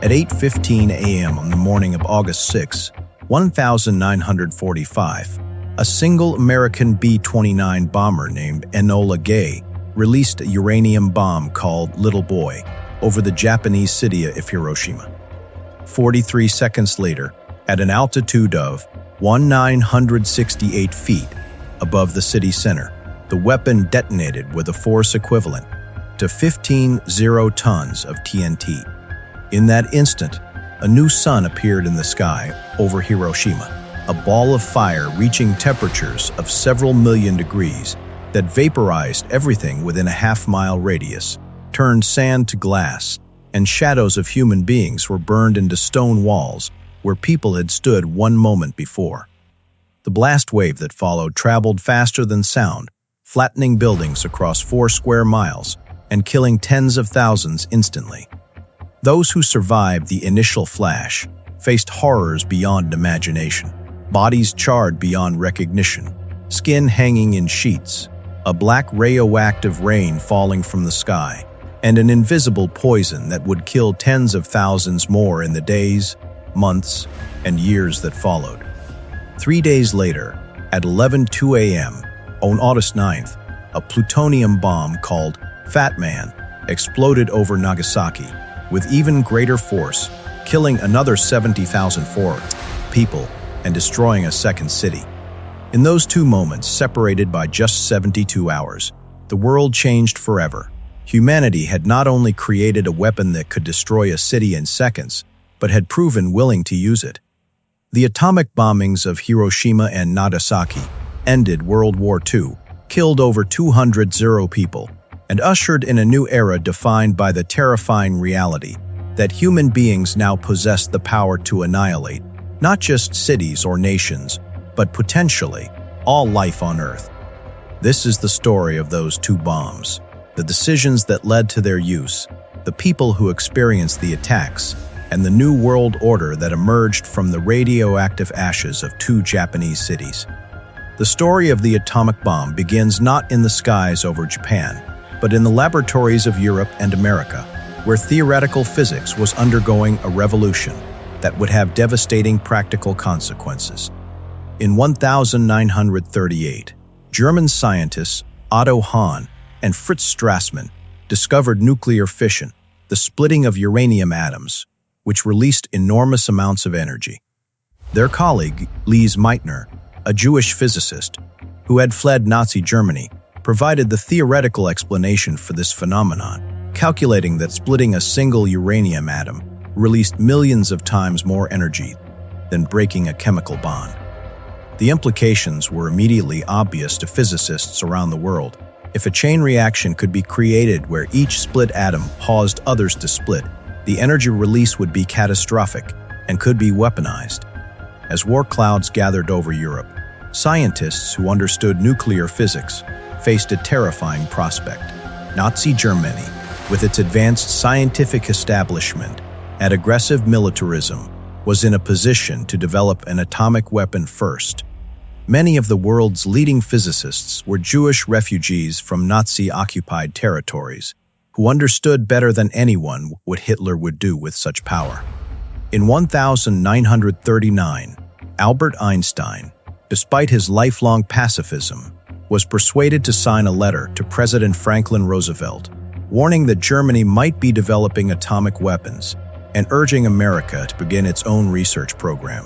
At 8:15 a.m. on the morning of August 6, 1945, a single American B-29 bomber named Enola Gay released a uranium bomb called Little Boy over the Japanese city of Hiroshima. 43 seconds later, at an altitude of 1,968 feet above the city center, the weapon detonated with a force equivalent to 15 tons of TNT. In that instant, a new sun appeared in the sky over Hiroshima, a ball of fire reaching temperatures of several million degrees that vaporized everything within a half-mile radius, turned sand to glass, and shadows of human beings were burned into stone walls where people had stood one moment before. The blast wave that followed traveled faster than sound, flattening buildings across 4 square miles and killing tens of thousands instantly. Those who survived the initial flash faced horrors beyond imagination, bodies charred beyond recognition, skin hanging in sheets, a black radioactive rain falling from the sky, and an invisible poison that would kill tens of thousands more in the days, months, and years that followed. 3 days later, at 11:02 a.m. on August 9th, a plutonium bomb called Fat Man exploded over Nagasaki with even greater force, killing another 70,004 people and destroying a second city. In those 2 moments, separated by just 72 hours, the world changed forever. Humanity had not only created a weapon that could destroy a city in seconds, but had proven willing to use it. The atomic bombings of Hiroshima and Nagasaki ended World War II, killed over 200 people, and ushered in a new era defined by the terrifying reality that human beings now possess the power to annihilate not just cities or nations, but potentially all life on Earth. This is the story of those 2 bombs, the decisions that led to their use, the people who experienced the attacks, and the new world order that emerged from the radioactive ashes of 2 Japanese cities. The story of the atomic bomb begins not in the skies over Japan, but in the laboratories of Europe and America, where theoretical physics was undergoing a revolution that would have devastating practical consequences. In 1938, German scientists Otto Hahn and Fritz Strassmann discovered nuclear fission, the splitting of uranium atoms, which released enormous amounts of energy. Their colleague, Lise Meitner, a Jewish physicist who had fled Nazi Germany, provided the theoretical explanation for this phenomenon, calculating that splitting a single uranium atom released millions of times more energy than breaking a chemical bond. The implications were immediately obvious to physicists around the world. If a chain reaction could be created where each split atom caused others to split, the energy release would be catastrophic and could be weaponized. As war clouds gathered over Europe, scientists who understood nuclear physics faced a terrifying prospect. Nazi Germany, with its advanced scientific establishment and aggressive militarism, was in a position to develop an atomic weapon first. Many of the world's leading physicists were Jewish refugees from Nazi-occupied territories, who understood better than anyone what Hitler would do with such power. In 1939, Albert Einstein, despite his lifelong pacifism, was persuaded to sign a letter to President Franklin Roosevelt, warning that Germany might be developing atomic weapons and urging America to begin its own research program.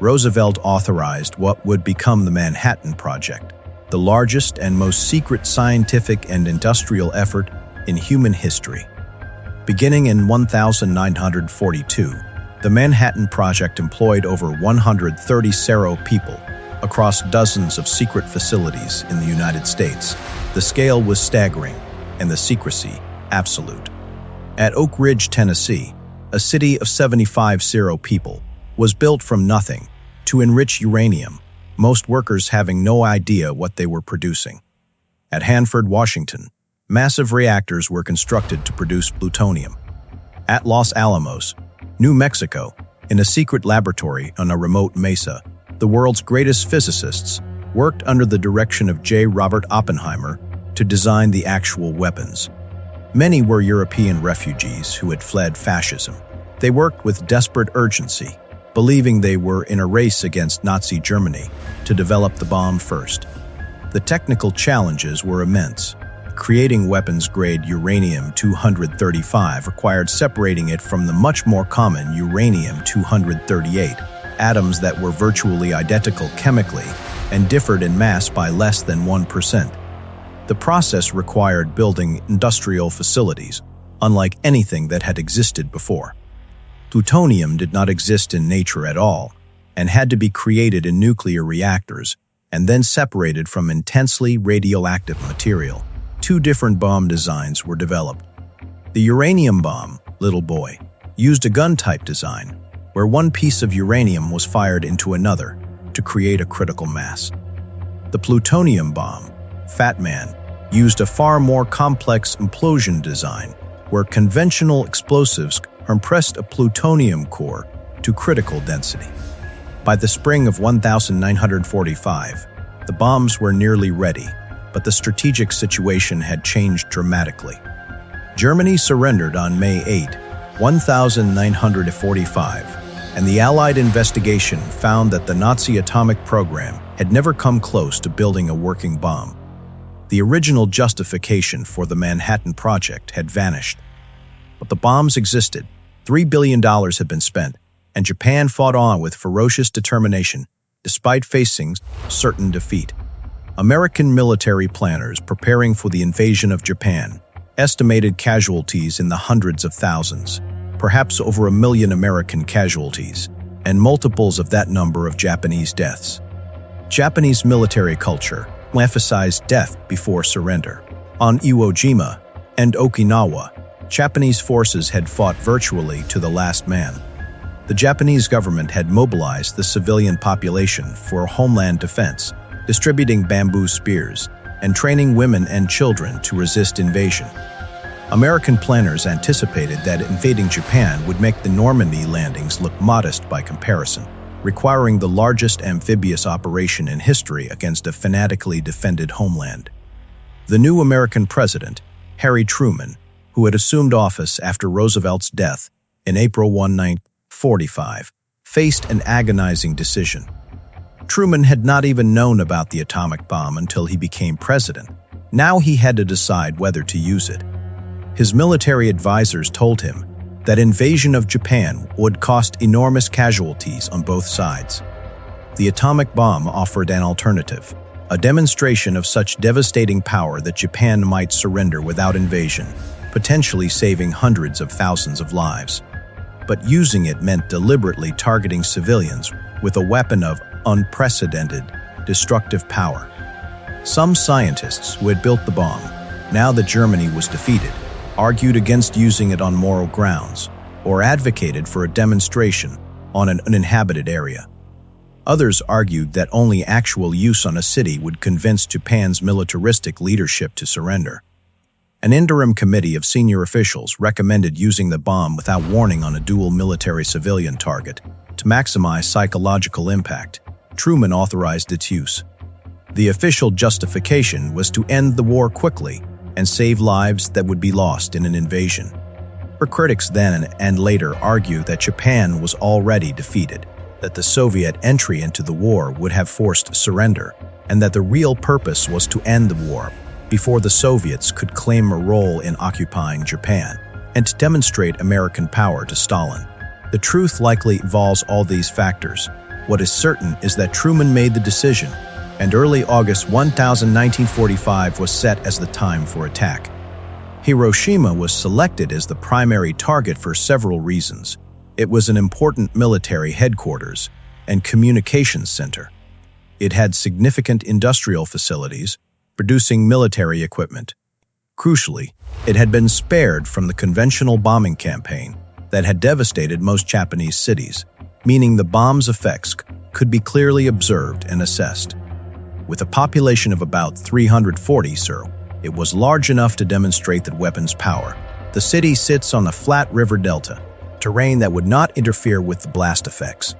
Roosevelt authorized what would become the Manhattan Project, the largest and most secret scientific and industrial effort in human history. Beginning in 1942, the Manhattan Project employed over 130 people across dozens of secret facilities in the United States. The scale was staggering and the secrecy absolute. At Oak Ridge, Tennessee, a city of 75 people was built from nothing to enrich uranium, most workers having no idea what they were producing. At Hanford, Washington, massive reactors were constructed to produce plutonium. At Los Alamos, New Mexico, in a secret laboratory on a remote mesa, the world's greatest physicists worked under the direction of J. Robert Oppenheimer to design the actual weapons. Many were European refugees who had fled fascism. They worked with desperate urgency, believing they were in a race against Nazi Germany to develop the bomb first. The technical challenges were immense. Creating weapons-grade uranium-235 required separating it from the much more common uranium-238, atoms that were virtually identical chemically and differed in mass by less than 1%. The process required building industrial facilities, unlike anything that had existed before. Plutonium did not exist in nature at all and had to be created in nuclear reactors and then separated from intensely radioactive material. Two different bomb designs were developed. The uranium bomb, Little Boy, used a gun-type design, where one piece of uranium was fired into another to create a critical mass. The plutonium bomb, Fat Man, used a far more complex implosion design, where conventional explosives compressed a plutonium core to critical density. By the spring of 1945, the bombs were nearly ready, but the strategic situation had changed dramatically. Germany surrendered on May 8, 1945, and the Allied investigation found that the Nazi atomic program had never come close to building a working bomb. The original justification for the Manhattan Project had vanished. But the bombs existed, $3 billion had been spent, and Japan fought on with ferocious determination, despite facing certain defeat. American military planners preparing for the invasion of Japan estimated casualties in the hundreds of thousands, perhaps over 1 million American casualties, and multiples of that number of Japanese deaths. Japanese military culture emphasized death before surrender. On Iwo Jima and Okinawa, Japanese forces had fought virtually to the last man. The Japanese government had mobilized the civilian population for homeland defense, distributing bamboo spears, and training women and children to resist invasion. American planners anticipated that invading Japan would make the Normandy landings look modest by comparison, requiring the largest amphibious operation in history against a fanatically defended homeland. The new American president, Harry Truman, who had assumed office after Roosevelt's death in April 1945, faced an agonizing decision. Truman had not even known about the atomic bomb until he became president. Now he had to decide whether to use it. His military advisors told him that invasion of Japan would cost enormous casualties on both sides. The atomic bomb offered an alternative, a demonstration of such devastating power that Japan might surrender without invasion, potentially saving hundreds of thousands of lives. But using it meant deliberately targeting civilians with a weapon of unprecedented, destructive power. Some scientists who had built the bomb, now that Germany was defeated, argued against using it on moral grounds, or advocated for a demonstration on an uninhabited area. Others argued that only actual use on a city would convince Japan's militaristic leadership to surrender. An interim committee of senior officials recommended using the bomb without warning on a dual military-civilian target to maximize psychological impact. Truman authorized its use. The official justification was to end the war quickly and save lives that would be lost in an invasion. But critics then and later argued that Japan was already defeated, that the Soviet entry into the war would have forced surrender, and that the real purpose was to end the war before the Soviets could claim a role in occupying Japan, and to demonstrate American power to Stalin. The truth likely involves all these factors. What is certain is that Truman made the decision, and early August 1945 was set as the time for attack. Hiroshima was selected as the primary target for several reasons. It was an important military headquarters and communications center. It had significant industrial facilities, producing military equipment. Crucially, it had been spared from the conventional bombing campaign that had devastated most Japanese cities, meaning the bomb's effects could be clearly observed and assessed. With a population of about 340, it was large enough to demonstrate that weapons power. The city sits on a flat river delta, terrain that would not interfere with the blast effects.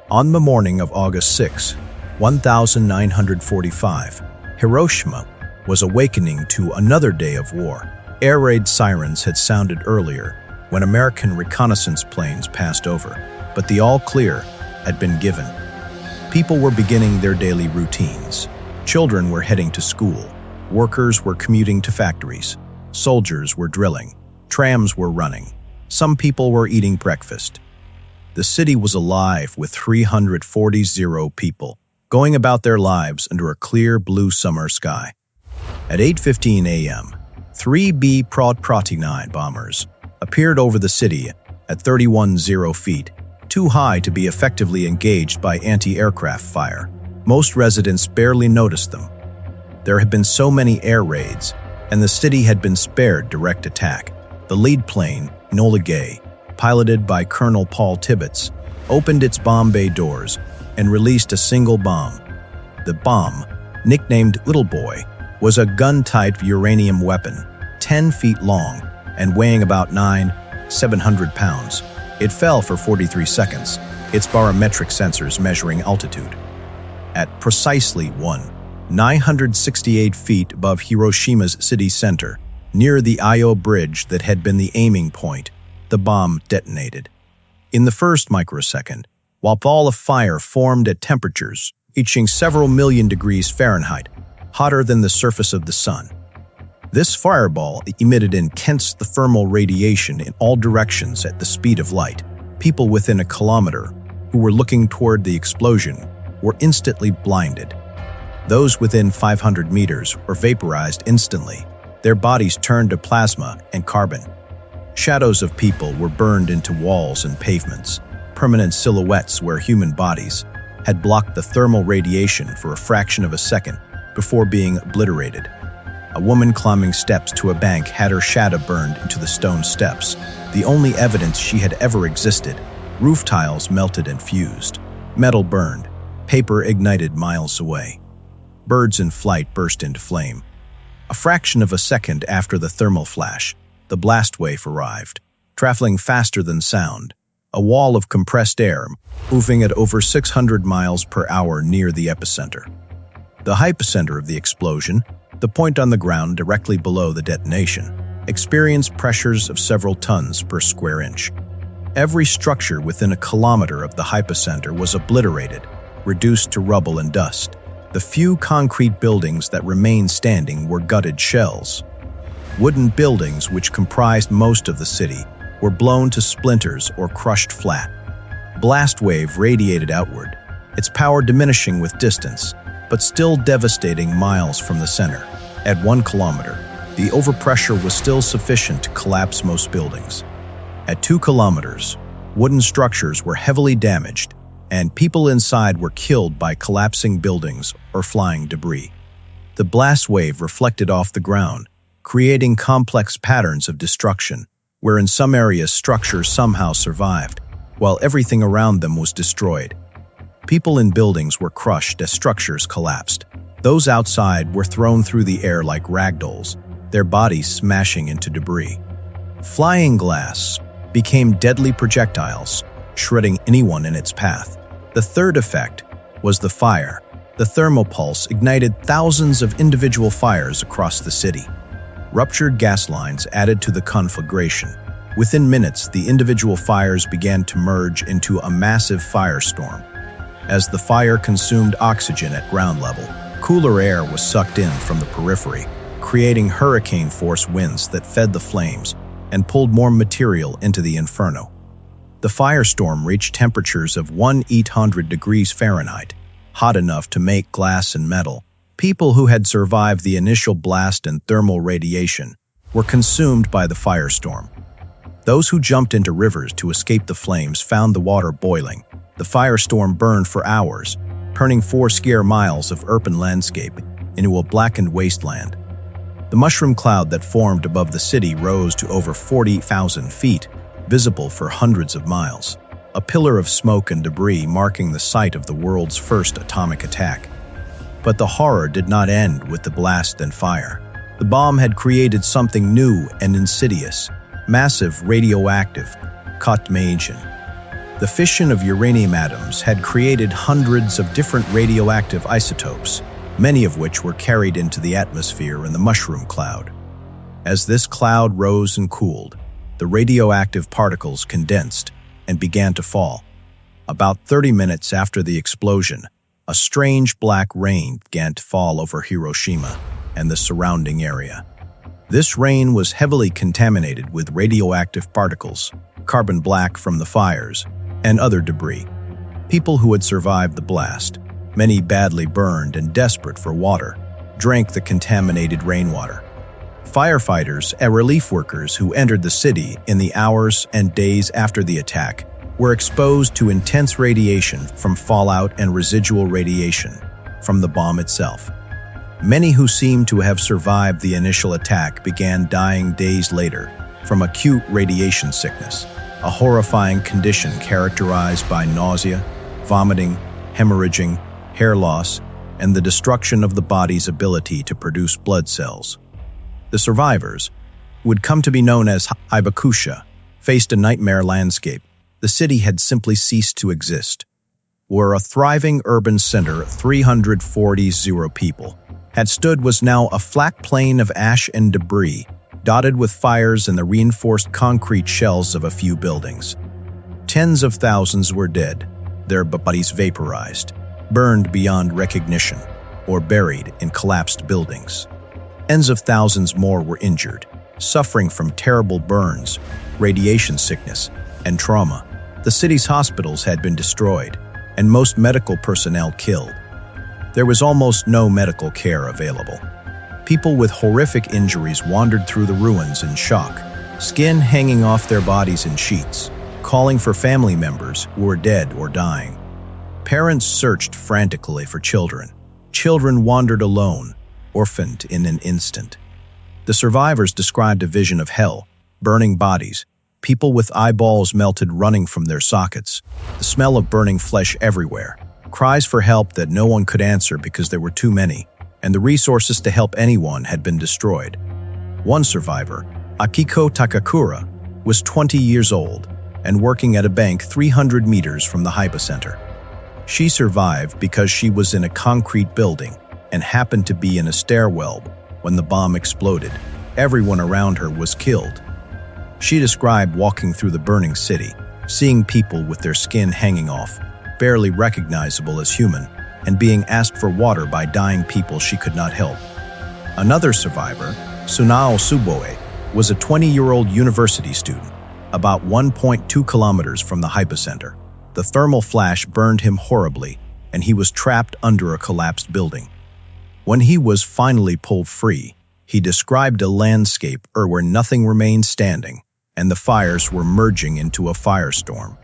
On the morning of August 6, 1945, Hiroshima was awakening to another day of war. Air raid sirens had sounded earlier, when American reconnaissance planes passed over, but the all-clear had been given. People were beginning their daily routines. Children were heading to school. Workers were commuting to factories. Soldiers were drilling. Trams were running. Some people were eating breakfast. The city was alive with 340 people going about their lives under a clear blue summer sky. At 8:15 a.m., 3 B-29 bombers appeared over the city at 31 feet, too high to be effectively engaged by anti-aircraft fire. Most residents barely noticed them. There had been so many air raids, and the city had been spared direct attack. The lead plane, Enola Gay, piloted by Colonel Paul Tibbets, opened its bomb bay doors and released a single bomb. The bomb, nicknamed Little Boy, was a gun-type uranium weapon, 10 feet long and weighing about 700 pounds. It fell for 43 seconds, its barometric sensors measuring altitude. At precisely 968 feet above Hiroshima's city center, near the Io Bridge that had been the aiming point, the bomb detonated. In the first microsecond, while a ball of fire formed at temperatures reaching several million degrees Fahrenheit, hotter than the surface of the sun. This fireball emitted intense thermal radiation in all directions at the speed of light. People within a kilometer who were looking toward the explosion were instantly blinded. Those within 500 meters were vaporized instantly. Their bodies turned to plasma and carbon. Shadows of people were burned into walls and pavements, permanent silhouettes where human bodies had blocked the thermal radiation for a fraction of a second before being obliterated. A woman climbing steps to a bank had her shadow burned into the stone steps, the only evidence she had ever existed. Roof tiles melted and fused. Metal burned. Paper ignited miles away. Birds in flight burst into flame. A fraction of a second after the thermal flash, the blast wave arrived, traveling faster than sound, a wall of compressed air moving at over 600 miles per hour near the epicenter. The hypocenter of the explosion, the point on the ground directly below the detonation, experienced pressures of several tons per square inch. Every structure within a kilometer of the hypocenter was obliterated, reduced to rubble and dust. The few concrete buildings that remained standing were gutted shells. Wooden buildings, which comprised most of the city, were blown to splinters or crushed flat. Blast wave radiated outward, its power diminishing with distance, but still devastating miles from the center. At 1 kilometer, the overpressure was still sufficient to collapse most buildings. At 2 kilometers, wooden structures were heavily damaged, and people inside were killed by collapsing buildings or flying debris. The blast wave reflected off the ground, creating complex patterns of destruction, where in some areas structures somehow survived, while everything around them was destroyed. People in buildings were crushed as structures collapsed. Those outside were thrown through the air like ragdolls, their bodies smashing into debris. Flying glass became deadly projectiles, shredding anyone in its path. The third effect was the fire. The thermal pulse ignited thousands of individual fires across the city. Ruptured gas lines added to the conflagration. Within minutes, the individual fires began to merge into a massive firestorm. As the fire consumed oxygen at ground level, cooler air was sucked in from the periphery, creating hurricane-force winds that fed the flames and pulled more material into the inferno. The firestorm reached temperatures of 1,800 degrees Fahrenheit, hot enough to make glass and metal. People who had survived the initial blast and thermal radiation were consumed by the firestorm. Those who jumped into rivers to escape the flames found the water boiling. The firestorm burned for hours, turning 4 square miles of urban landscape into a blackened wasteland. The mushroom cloud that formed above the city rose to over 40,000 feet, visible for hundreds of miles, a pillar of smoke and debris marking the site of the world's first atomic attack. But the horror did not end with the blast and fire. The bomb had created something new and insidious, massive radioactive contamination. The fission of uranium atoms had created hundreds of different radioactive isotopes, many of which were carried into the atmosphere in the mushroom cloud. As this cloud rose and cooled, the radioactive particles condensed and began to fall. About 30 minutes after the explosion, a strange black rain began to fall over Hiroshima and the surrounding area. This rain was heavily contaminated with radioactive particles, carbon black from the fires, and other debris. People who had survived the blast, many badly burned and desperate for water, drank the contaminated rainwater. Firefighters and relief workers who entered the city in the hours and days after the attack were exposed to intense radiation from fallout and residual radiation from the bomb itself. Many who seemed to have survived the initial attack began dying days later from acute radiation sickness, a horrifying condition characterized by nausea, vomiting, hemorrhaging, hair loss, and the destruction of the body's ability to produce blood cells. The survivors, who would come to be known as hibakusha, faced a nightmare landscape. The city had simply ceased to exist. Where a thriving urban center of 340 people had stood was now a flat plain of ash and debris, dotted with fires and the reinforced concrete shells of a few buildings. Tens of thousands were dead, their bodies vaporized, burned beyond recognition, or buried in collapsed buildings. Tens of thousands more were injured, suffering from terrible burns, radiation sickness, and trauma. The city's hospitals had been destroyed, and most medical personnel killed. There was almost no medical care available. People with horrific injuries wandered through the ruins in shock, skin hanging off their bodies in sheets, calling for family members who were dead or dying. Parents searched frantically for children. Children wandered alone, orphaned in an instant. The survivors described a vision of hell, burning bodies, people with eyeballs melted running from their sockets, the smell of burning flesh everywhere, cries for help that no one could answer because there were too many, and the resources to help anyone had been destroyed. One survivor, Akiko Takakura, was 20 years old and working at a bank 300 meters from the hypocenter. She survived because she was in a concrete building and happened to be in a stairwell when the bomb exploded. Everyone around her was killed. She described walking through the burning city, seeing people with their skin hanging off, barely recognizable as human, and being asked for water by dying people she could not help. Another survivor, Sunao Suboe, was a 20-year-old university student, about 1.2 kilometers from the hypocenter. The thermal flash burned him horribly, and he was trapped under a collapsed building. When he was finally pulled free, he described a landscape where nothing remained standing, and the fires were merging into a firestorm.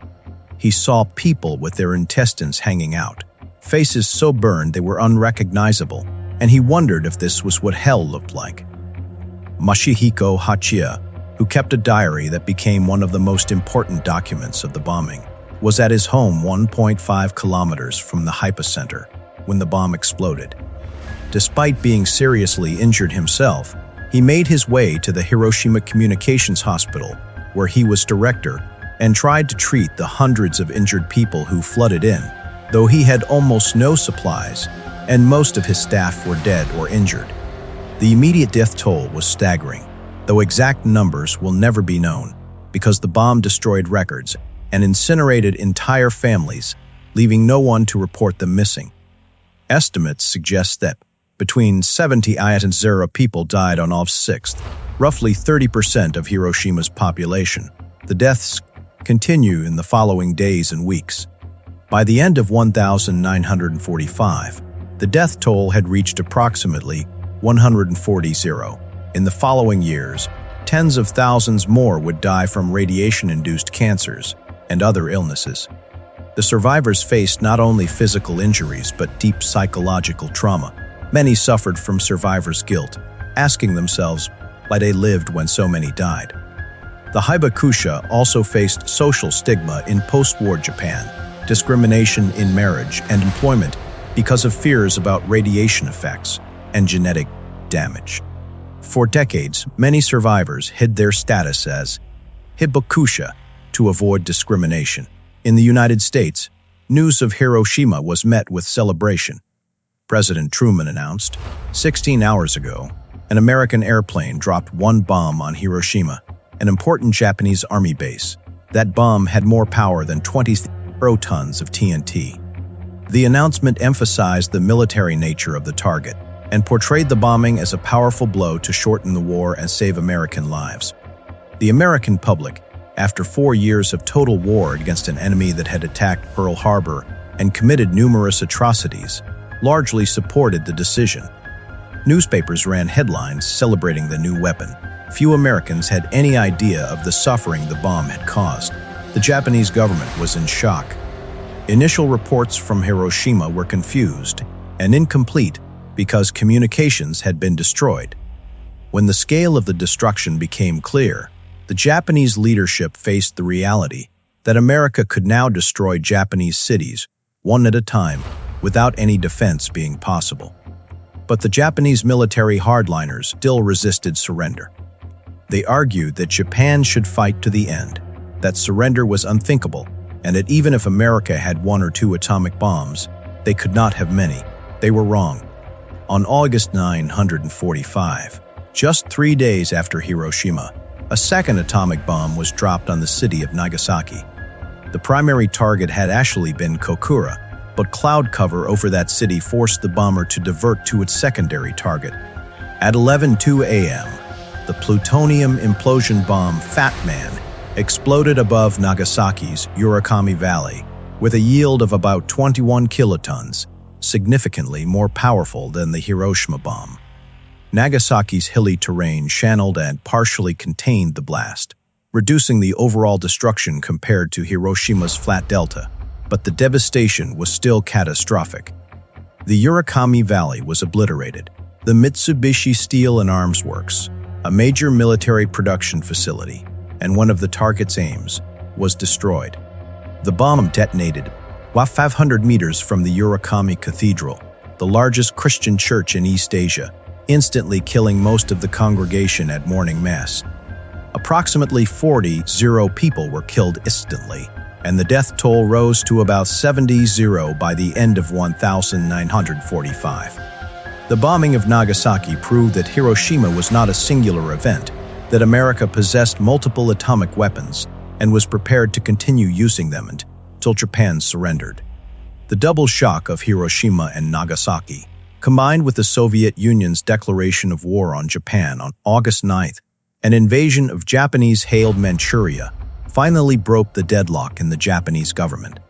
He saw people with their intestines hanging out, faces so burned they were unrecognizable, and he wondered if this was what hell looked like. Mashihiko Hachiya, who kept a diary that became one of the most important documents of the bombing, was at his home 1.5 kilometers from the hypocenter when the bomb exploded. Despite being seriously injured himself, he made his way to the Hiroshima Communications Hospital, where he was director, and tried to treat the hundreds of injured people who flooded in, though he had almost no supplies, and most of his staff were dead or injured. The immediate death toll was staggering, though exact numbers will never be known, because the bomb destroyed records and incinerated entire families, leaving no one to report them missing. Estimates suggest that between 70 and 0 people died on August 6th, roughly 30% of Hiroshima's population. The deaths continue in the following days and weeks. By the end of 1945, the death toll had reached approximately 140. In the following years, tens of thousands more would die from radiation-induced cancers and other illnesses. The survivors faced not only physical injuries but deep psychological trauma. Many suffered from survivors' guilt, asking themselves why they lived when so many died. The hibakusha also faced social stigma in post-war Japan, discrimination in marriage and employment because of fears about radiation effects and genetic damage. For decades, many survivors hid their status as hibakusha to avoid discrimination. In the United States, news of Hiroshima was met with celebration. President Truman announced, 16 hours ago, an American airplane dropped one bomb on Hiroshima, an important Japanese army base. That bomb had more power than 20 tons of TNT. The announcement emphasized the military nature of the target and portrayed the bombing as a powerful blow to shorten the war and save American lives. The American public, after 4 years of total war against an enemy that had attacked Pearl Harbor and committed numerous atrocities, largely supported the decision. Newspapers ran headlines celebrating the new weapon. Few Americans had any idea of the suffering the bomb had caused. The Japanese government was in shock. Initial reports from Hiroshima were confused and incomplete because communications had been destroyed. When the scale of the destruction became clear, the Japanese leadership faced the reality that America could now destroy Japanese cities, one at a time, without any defense being possible. But the Japanese military hardliners still resisted surrender. They argued that Japan should fight to the end, that surrender was unthinkable, and that even if America had 1 or 2 atomic bombs, they could not have many. They were wrong. On August 945, just 3 days after Hiroshima, a second atomic bomb was dropped on the city of Nagasaki. The primary target had actually been Kokura, but cloud cover over that city forced the bomber to divert to its secondary target. At 11:02 a.m., the plutonium implosion bomb Fat Man exploded above Nagasaki's Urakami Valley with a yield of about 21 kilotons, significantly more powerful than the Hiroshima bomb. Nagasaki's hilly terrain channeled and partially contained the blast, reducing the overall destruction compared to Hiroshima's flat delta, but the devastation was still catastrophic. The Urakami Valley was obliterated. The Mitsubishi Steel and Arms Works, a major military production facility, and one of the target's aims, was destroyed. The bomb detonated 500 meters from the Urakami Cathedral, the largest Christian church in East Asia, instantly killing most of the congregation at morning mass. Approximately 40 people were killed instantly, and the death toll rose to about 70 by the end of 1945. The bombing of Nagasaki proved that Hiroshima was not a singular event, that America possessed multiple atomic weapons and was prepared to continue using them until Japan surrendered. The double shock of Hiroshima and Nagasaki, combined with the Soviet Union's declaration of war on Japan on August 9th, an invasion of Japanese-hailed Manchuria, finally broke the deadlock in the Japanese government.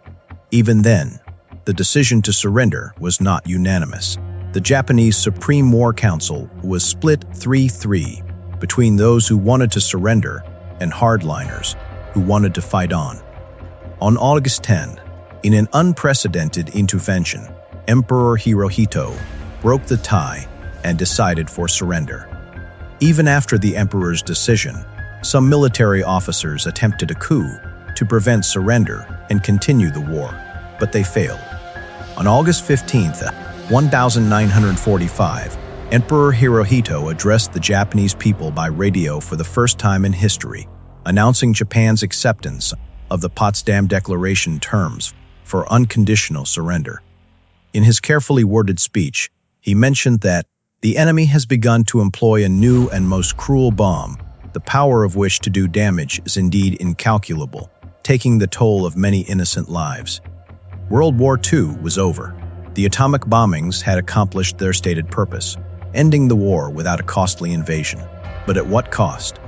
Even then, the decision to surrender was not unanimous. The Japanese Supreme War Council was split 3-3 between those who wanted to surrender and hardliners who wanted to fight on. On August 10, in an unprecedented intervention, Emperor Hirohito broke the tie and decided for surrender. Even after the emperor's decision, some military officers attempted a coup to prevent surrender and continue the war, but they failed. On August 15, 1945, Emperor Hirohito addressed the Japanese people by radio for the first time in history, announcing Japan's acceptance of the Potsdam Declaration terms for unconditional surrender. In his carefully worded speech, he mentioned that the enemy has begun to employ a new and most cruel bomb, the power of which to do damage is indeed incalculable, taking the toll of many innocent lives. World War II was over. The atomic bombings had accomplished their stated purpose, ending the war without a costly invasion. But at what cost?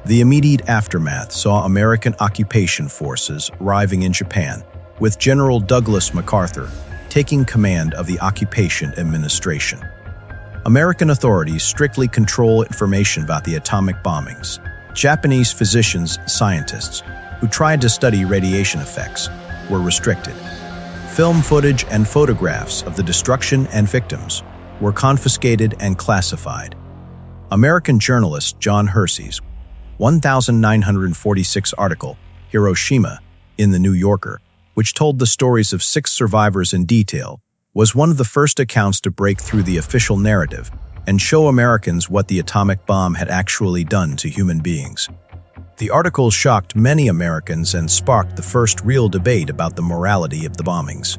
The immediate aftermath saw American occupation forces arriving in Japan, with General Douglas MacArthur taking command of the occupation administration. American authorities strictly control information about the atomic bombings. Japanese physicians and scientists who tried to study radiation effects were restricted. Film footage and photographs of the destruction and victims were confiscated and classified. American journalist John Hersey's 1946 article, Hiroshima, in The New Yorker, which told the stories of 6 survivors in detail, was one of the first accounts to break through the official narrative and show Americans what the atomic bomb had actually done to human beings. The article shocked many Americans and sparked the first real debate about the morality of the bombings.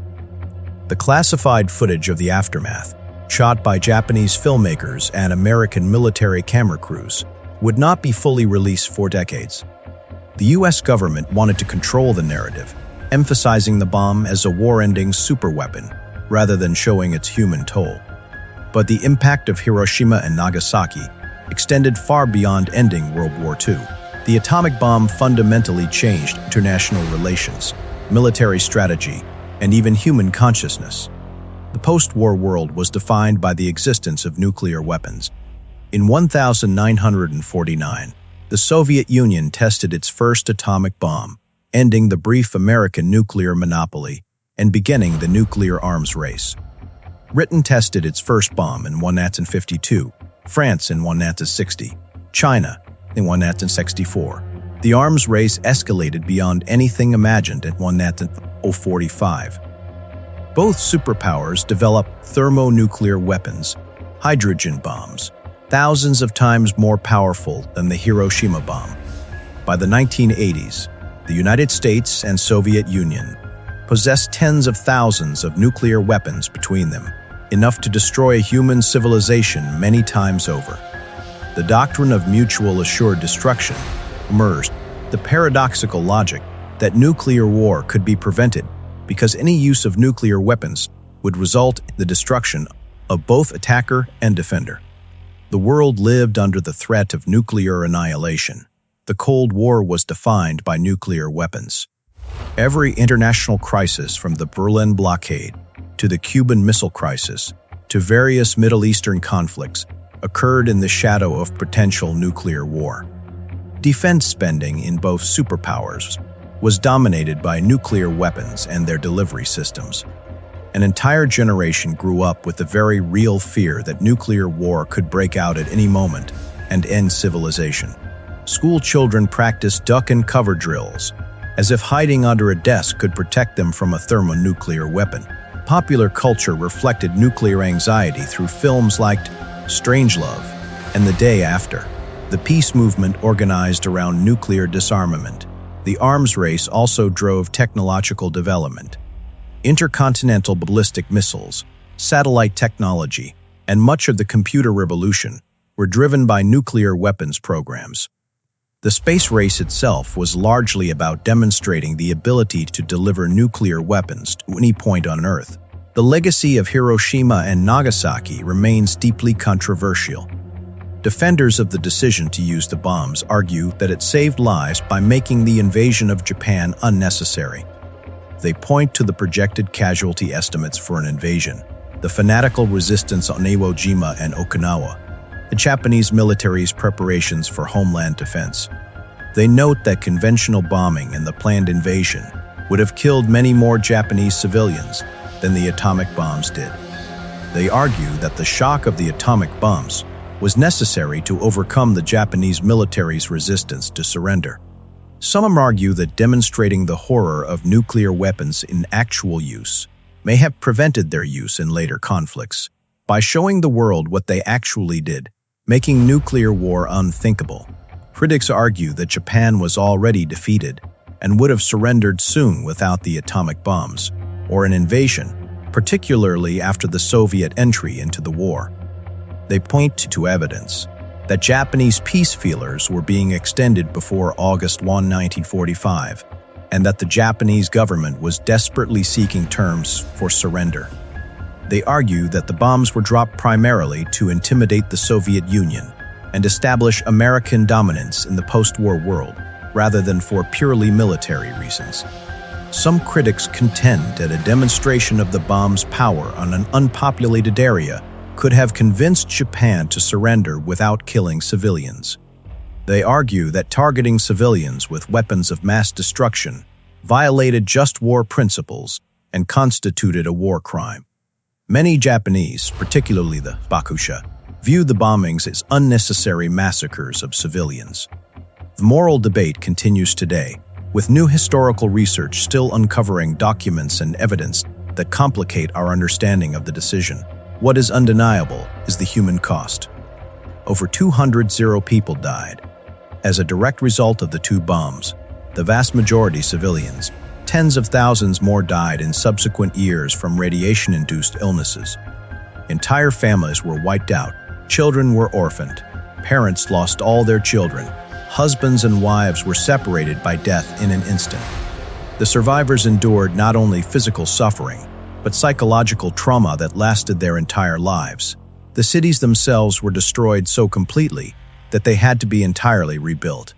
The classified footage of the aftermath, shot by Japanese filmmakers and American military camera crews, would not be fully released for decades. The US government wanted to control the narrative, emphasizing the bomb as a war-ending superweapon rather than showing its human toll. But the impact of Hiroshima and Nagasaki extended far beyond ending World War II. The atomic bomb fundamentally changed international relations, military strategy, and even human consciousness. The post-war world was defined by the existence of nuclear weapons. In 1949, the Soviet Union tested its first atomic bomb, ending the brief American nuclear monopoly and beginning the nuclear arms race. Britain tested its first bomb in 1952, France in 1960, China in 1964. The arms race escalated beyond anything imagined in 1945. Both superpowers developed thermonuclear weapons, hydrogen bombs, thousands of times more powerful than the Hiroshima bomb. By the 1980s, the United States and Soviet Union possessed tens of thousands of nuclear weapons between them, enough to destroy human civilization many times over. The doctrine of mutual assured destruction emerged, the paradoxical logic that nuclear war could be prevented because any use of nuclear weapons would result in the destruction of both attacker and defender. The world lived under the threat of nuclear annihilation. The Cold War was defined by nuclear weapons. Every international crisis, from the Berlin blockade to the Cuban Missile Crisis to various Middle Eastern conflicts, occurred in the shadow of potential nuclear war. Defense spending in both superpowers was dominated by nuclear weapons and their delivery systems. An entire generation grew up with the very real fear that nuclear war could break out at any moment and end civilization. School children practiced duck and cover drills, as if hiding under a desk could protect them from a thermonuclear weapon. Popular culture reflected nuclear anxiety through films like Strangelove and The Day After. The peace movement organized around nuclear disarmament. The arms race also drove technological development. Intercontinental ballistic missiles, satellite technology, and much of the computer revolution were driven by nuclear weapons programs. The space race itself was largely about demonstrating the ability to deliver nuclear weapons to any point on Earth. The legacy of Hiroshima and Nagasaki remains deeply controversial. Defenders of the decision to use the bombs argue that it saved lives by making the invasion of Japan unnecessary. They point to the projected casualty estimates for an invasion, the fanatical resistance on Iwo Jima and Okinawa, the Japanese military's preparations for homeland defense. They note that conventional bombing and the planned invasion would have killed many more Japanese civilians than the atomic bombs did. They argue that the shock of the atomic bombs was necessary to overcome the Japanese military's resistance to surrender. Some argue that demonstrating the horror of nuclear weapons in actual use may have prevented their use in later conflicts, by showing the world what they actually did, making nuclear war unthinkable. Critics argue that Japan was already defeated and would have surrendered soon without the atomic bombs, or an invasion, particularly after the Soviet entry into the war. They point to evidence that Japanese peace feelers were being extended before August 1, 1945, and that the Japanese government was desperately seeking terms for surrender. They argue that the bombs were dropped primarily to intimidate the Soviet Union and establish American dominance in the post-war world, rather than for purely military reasons. Some critics contend that a demonstration of the bomb's power on an unpopulated area could have convinced Japan to surrender without killing civilians. They argue that targeting civilians with weapons of mass destruction violated just war principles and constituted a war crime. Many Japanese, particularly the hibakusha, viewed the bombings as unnecessary massacres of civilians. The moral debate continues today, with new historical research still uncovering documents and evidence that complicate our understanding of the decision. What is undeniable is the human cost. Over 200 people died. As a direct result of the two bombs, the vast majority civilians. Tens of thousands more died in subsequent years from radiation-induced illnesses. Entire families were wiped out, children were orphaned, Parents lost all their children. Husbands and wives were separated by death in an instant. The survivors endured not only physical suffering, but psychological trauma that lasted their entire lives. The cities themselves were destroyed so completely that they had to be entirely rebuilt.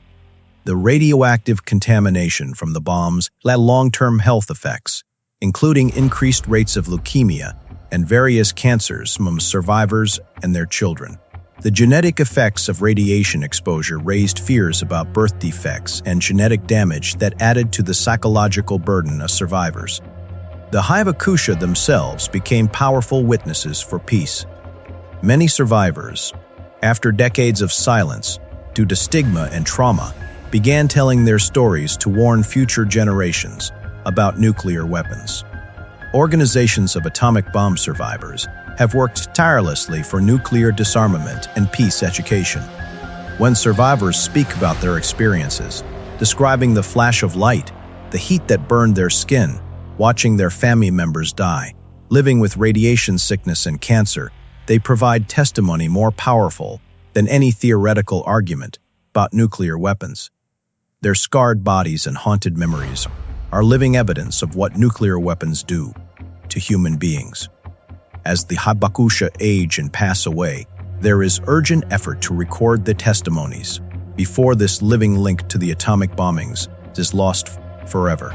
The radioactive contamination from the bombs had long-term health effects, including increased rates of leukemia and various cancers among survivors and their children. The genetic effects of radiation exposure raised fears about birth defects and genetic damage that added to the psychological burden of survivors. The hibakusha themselves became powerful witnesses for peace. Many survivors, after decades of silence due to stigma and trauma, began telling their stories to warn future generations about nuclear weapons. Organizations of atomic bomb survivors have worked tirelessly for nuclear disarmament and peace education. When survivors speak about their experiences, describing the flash of light, the heat that burned their skin, watching their family members die, living with radiation sickness and cancer, they provide testimony more powerful than any theoretical argument about nuclear weapons. Their scarred bodies and haunted memories are living evidence of what nuclear weapons do to human beings. As the hibakusha age and pass away, there is urgent effort to record the testimonies before this living link to the atomic bombings is lost forever.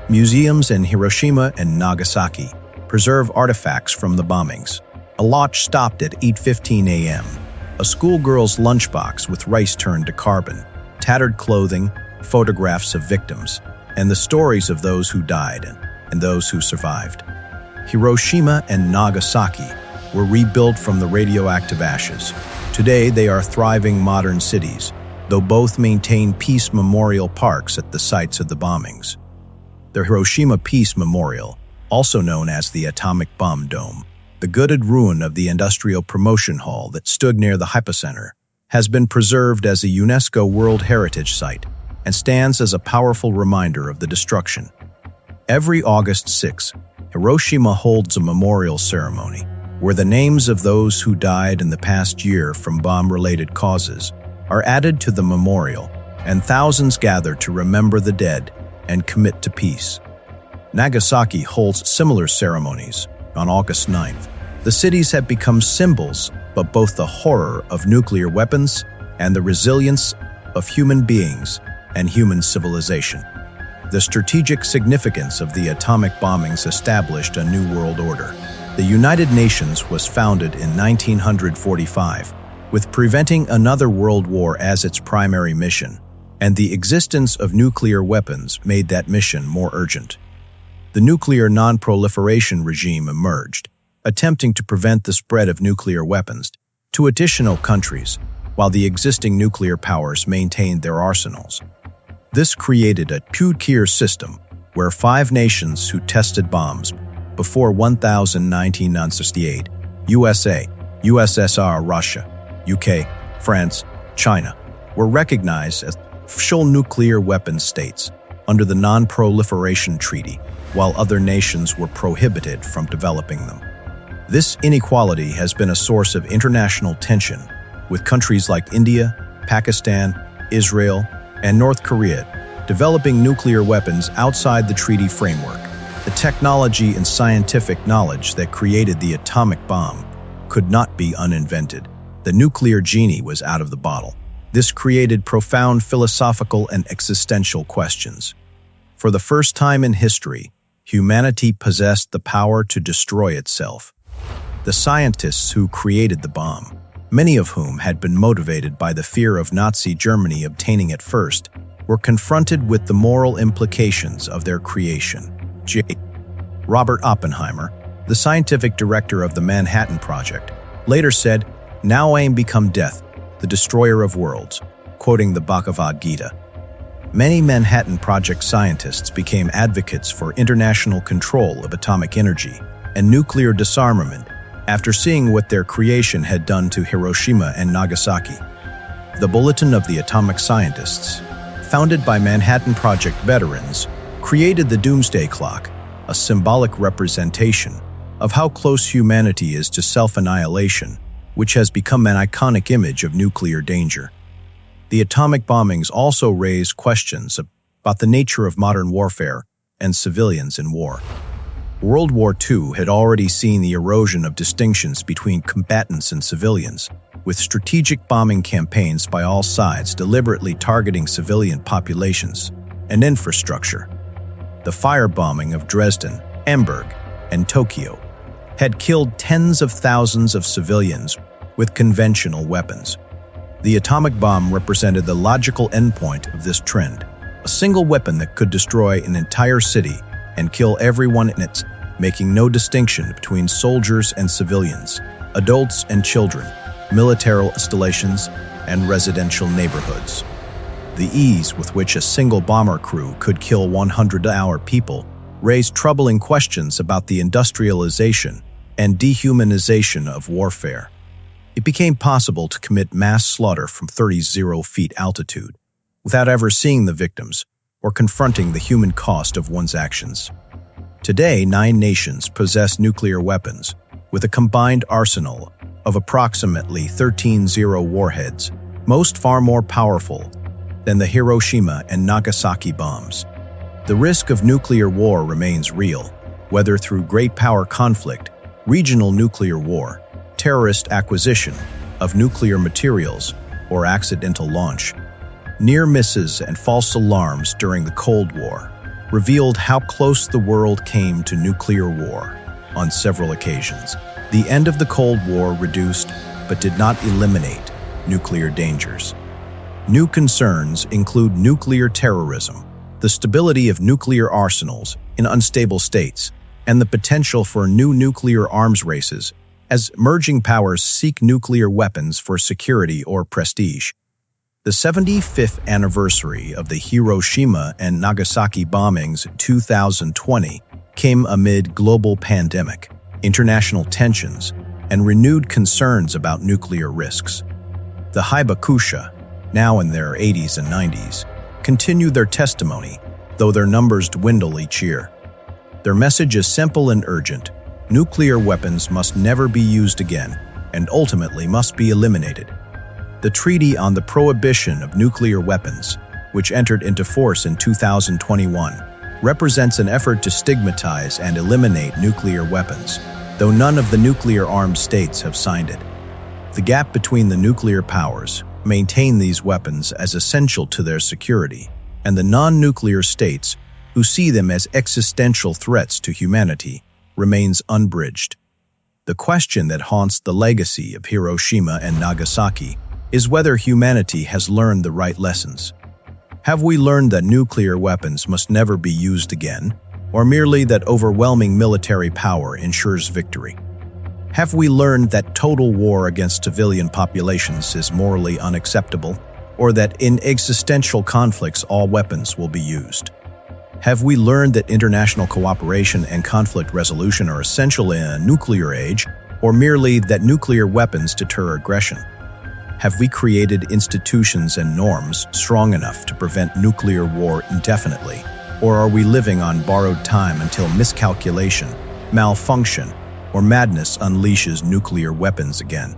Museums in Hiroshima and Nagasaki preserve artifacts from the bombings. A launch stopped at 8:15 a.m. A schoolgirl's lunchbox with rice turned to carbon, tattered clothing, photographs of victims, and the stories of those who died and those who survived. Hiroshima and Nagasaki were rebuilt from the radioactive ashes. Today, they are thriving modern cities, though both maintain peace memorial parks at the sites of the bombings. The Hiroshima Peace Memorial, also known as the Atomic Bomb Dome, the gutted ruin of the Industrial Promotion Hall that stood near the Hypocenter, has been preserved as a UNESCO World Heritage Site and stands as a powerful reminder of the destruction. Every August 6, Hiroshima holds a memorial ceremony where the names of those who died in the past year from bomb-related causes are added to the memorial, and thousands gather to remember the dead and commit to peace. Nagasaki holds similar ceremonies on August 9th. The cities have become symbols of both the horror of nuclear weapons and the resilience of human beings and human civilization. The strategic significance of the atomic bombings established a new world order. The United Nations was founded in 1945, with preventing another world war as its primary mission, and the existence of nuclear weapons made that mission more urgent. The nuclear non-proliferation regime emerged, attempting to prevent the spread of nuclear weapons to additional countries, while the existing nuclear powers maintained their arsenals. This created a two-tier system where 5 nations who tested bombs before 1968, USA, USSR, Russia, UK, France, China, were recognized as official nuclear weapons states under the Non-Proliferation Treaty, while other nations were prohibited from developing them. This inequality has been a source of international tension, with countries like India, Pakistan, Israel, and North Korea developing nuclear weapons outside the treaty framework. The technology and scientific knowledge that created the atomic bomb could not be uninvented. The nuclear genie was out of the bottle. This created profound philosophical and existential questions. For the first time in history, humanity possessed the power to destroy itself. The scientists who created the bomb, many of whom had been motivated by the fear of Nazi Germany obtaining it first, were confronted with the moral implications of their creation. Robert Oppenheimer, the scientific director of the Manhattan Project, later said, "Now I am become death, the destroyer of worlds," quoting the Bhagavad Gita. Many Manhattan Project scientists became advocates for international control of atomic energy and nuclear disarmament after seeing what their creation had done to Hiroshima and Nagasaki. The Bulletin of the Atomic Scientists, founded by Manhattan Project veterans, created the Doomsday Clock, a symbolic representation of how close humanity is to self-annihilation which has become an iconic image of nuclear danger. The atomic bombings also raised questions about the nature of modern warfare and civilians in war. World War II had already seen the erosion of distinctions between combatants and civilians, with strategic bombing campaigns by all sides deliberately targeting civilian populations and infrastructure. The firebombing of Dresden, Hamburg, and Tokyo had killed tens of thousands of civilians with conventional weapons. The atomic bomb represented the logical endpoint of this trend, a single weapon that could destroy an entire city and kill everyone in it, making no distinction between soldiers and civilians, adults and children, military installations, and residential neighborhoods. The ease with which a single bomber crew could kill 100-hour people raised troubling questions about the industrialization and dehumanization of warfare. It became possible to commit mass slaughter from 30 feet altitude without ever seeing the victims or confronting the human cost of one's actions. Today, 9 nations possess nuclear weapons, with a combined arsenal of approximately 13 warheads, most far more powerful than the Hiroshima and Nagasaki bombs. The risk of nuclear war remains real, whether through great power conflict, regional nuclear war, terrorist acquisition of nuclear materials, or accidental launch. Near misses and false alarms during the Cold War revealed how close the world came to nuclear war on several occasions. The end of the Cold War reduced, but did not eliminate, nuclear dangers. New concerns include nuclear terrorism, the stability of nuclear arsenals in unstable states, and the potential for new nuclear arms races as emerging powers seek nuclear weapons for security or prestige. The 75th anniversary of the Hiroshima and Nagasaki bombings in 2020 came amid global pandemic, international tensions, and renewed concerns about nuclear risks. The hibakusha, now in their 80s and 90s, continue their testimony, though their numbers dwindle each year. Their message is simple and urgent: nuclear weapons must never be used again, and ultimately must be eliminated. The Treaty on the Prohibition of Nuclear Weapons, which entered into force in 2021, represents an effort to stigmatize and eliminate nuclear weapons, though none of the nuclear-armed states have signed it. The gap between the nuclear powers maintain these weapons as essential to their security, and the non-nuclear states, who see them as existential threats to humanity, remains unbridged. The question that haunts the legacy of Hiroshima and Nagasaki is whether humanity has learned the right lessons. Have we learned that nuclear weapons must never be used again, or merely that overwhelming military power ensures victory? Have we learned that total war against civilian populations is morally unacceptable, or that in existential conflicts all weapons will be used? Have we learned that international cooperation and conflict resolution are essential in a nuclear age, or merely that nuclear weapons deter aggression? Have we created institutions and norms strong enough to prevent nuclear war indefinitely, or are we living on borrowed time until miscalculation, malfunction, or madness unleashes nuclear weapons again?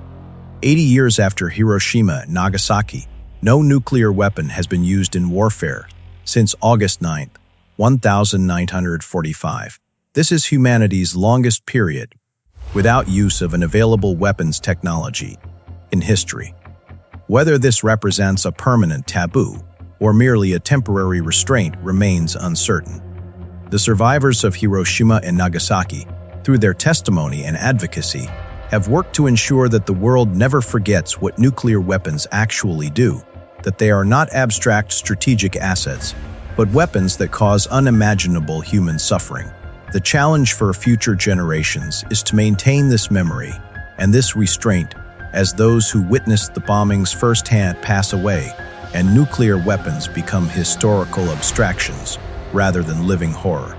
80 years after Hiroshima and Nagasaki, no nuclear weapon has been used in warfare since August 9, 1945. This is humanity's longest period without use of an available weapons technology in history. Whether this represents a permanent taboo or merely a temporary restraint remains uncertain. The survivors of Hiroshima and Nagasaki, through their testimony and advocacy, have worked to ensure that the world never forgets what nuclear weapons actually do, that they are not abstract strategic assets, but weapons that cause unimaginable human suffering. The challenge for future generations is to maintain this memory and this restraint as those who witnessed the bombings firsthand pass away and nuclear weapons become historical abstractions rather than living horror.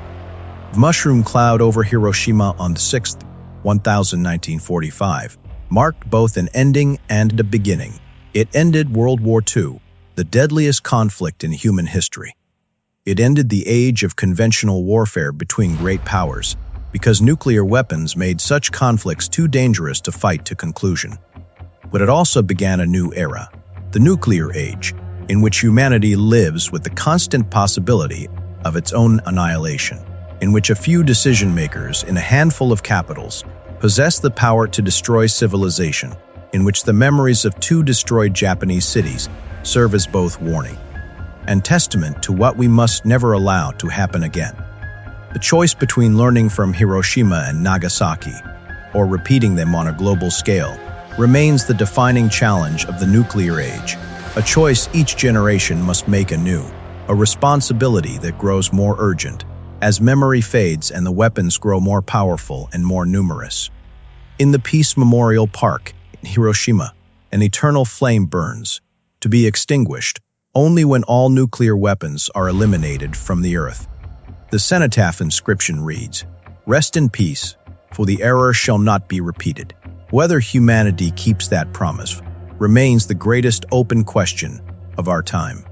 The mushroom cloud over Hiroshima on the 6th, 1945, marked both an ending and a beginning. It ended World War II, the deadliest conflict in human history. It ended the age of conventional warfare between great powers because nuclear weapons made such conflicts too dangerous to fight to conclusion. but it also began a new era, the nuclear age, in which humanity lives with the constant possibility of its own annihilation, in which a few decision-makers in a handful of capitals possess the power to destroy civilization, in which the memories of 2 destroyed Japanese cities serve as both warning and testament to what we must never allow to happen again. The choice between learning from Hiroshima and Nagasaki or repeating them on a global scale remains the defining challenge of the nuclear age, a choice each generation must make anew, a responsibility that grows more urgent as memory fades and the weapons grow more powerful and more numerous. In the Peace Memorial Park in Hiroshima, an eternal flame burns, to be extinguished only when all nuclear weapons are eliminated from the earth. The cenotaph inscription reads, "Rest in peace, for the error shall not be repeated." Whether humanity keeps that promise remains the greatest open question of our time.